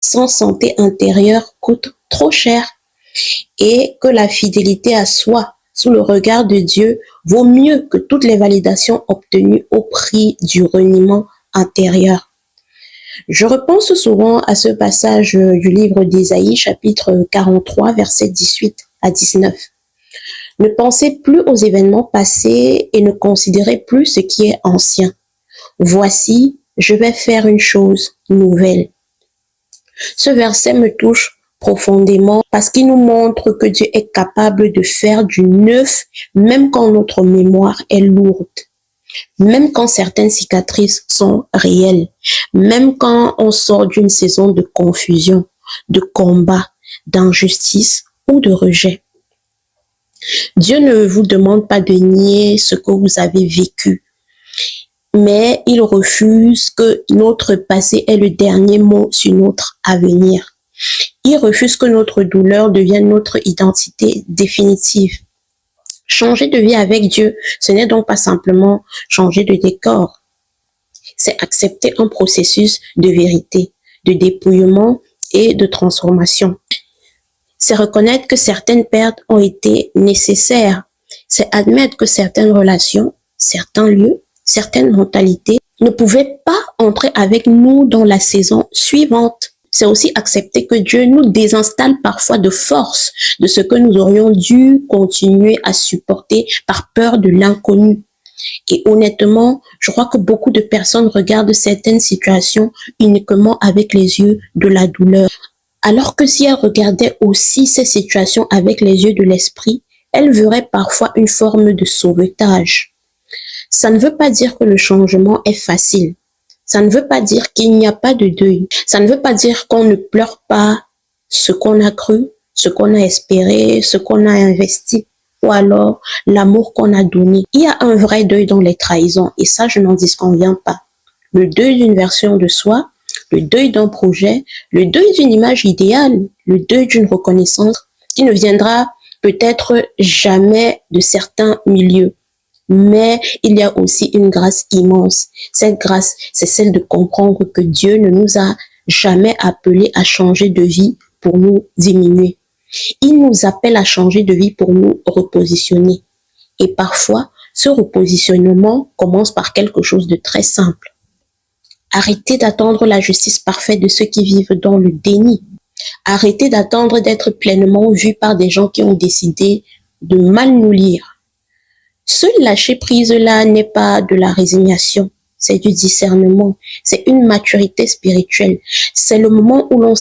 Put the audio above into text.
sans santé intérieure coûte trop cher et que la fidélité à soi sous le regard de Dieu vaut mieux que toutes les validations obtenues au prix du reniement intérieur. Je repense souvent à ce passage du livre d'Ésaïe, chapitre 43, versets 18 à 19. Ne pensez plus aux événements passés et ne considérez plus ce qui est ancien. Voici, je vais faire une chose nouvelle. Ce verset me touche profondément parce qu'il nous montre que Dieu est capable de faire du neuf même quand notre mémoire est lourde, même quand certaines cicatrices sont réelles, même quand on sort d'une saison de confusion, de combat, d'injustice ou de rejet. Dieu ne vous demande pas de nier ce que vous avez vécu, mais il refuse que notre passé ait le dernier mot sur notre avenir. Il refuse que notre douleur devienne notre identité définitive. Changer de vie avec Dieu, ce n'est donc pas simplement changer de décor. C'est accepter un processus de vérité, de dépouillement et de transformation. C'est reconnaître que certaines pertes ont été nécessaires. C'est admettre que certaines relations, certains lieux, certaines mentalités ne pouvaient pas entrer avec nous dans la saison suivante. C'est aussi accepter que Dieu nous désinstalle parfois de force de ce que nous aurions dû continuer à supporter par peur de l'inconnu. Et honnêtement, je crois que beaucoup de personnes regardent certaines situations uniquement avec les yeux de la douleur. Alors que si elles regardaient aussi ces situations avec les yeux de l'esprit, elles verraient parfois une forme de sauvetage. Ça ne veut pas dire que le changement est facile. Ça ne veut pas dire qu'il n'y a pas de deuil. Ça ne veut pas dire qu'on ne pleure pas ce qu'on a cru, ce qu'on a espéré, ce qu'on a investi, ou alors l'amour qu'on a donné. Il y a un vrai deuil dans les trahisons, et ça, je n'en disconviens pas. Le deuil d'une version de soi, le deuil d'un projet, le deuil d'une image idéale, le deuil d'une reconnaissance qui ne viendra peut-être jamais de certains milieux. Mais il y a aussi une grâce immense. Cette grâce, c'est celle de comprendre que Dieu ne nous a jamais appelés à changer de vie pour nous diminuer. Il nous appelle à changer de vie pour nous repositionner. Et parfois, ce repositionnement commence par quelque chose de très simple. Arrêtez d'attendre la justice parfaite de ceux qui vivent dans le déni. Arrêtez d'attendre d'être pleinement vus par des gens qui ont décidé de mal nous lire. Ce lâcher-prise-là n'est pas de la résignation, c'est du discernement, c'est une maturité spirituelle. C'est le moment où l'on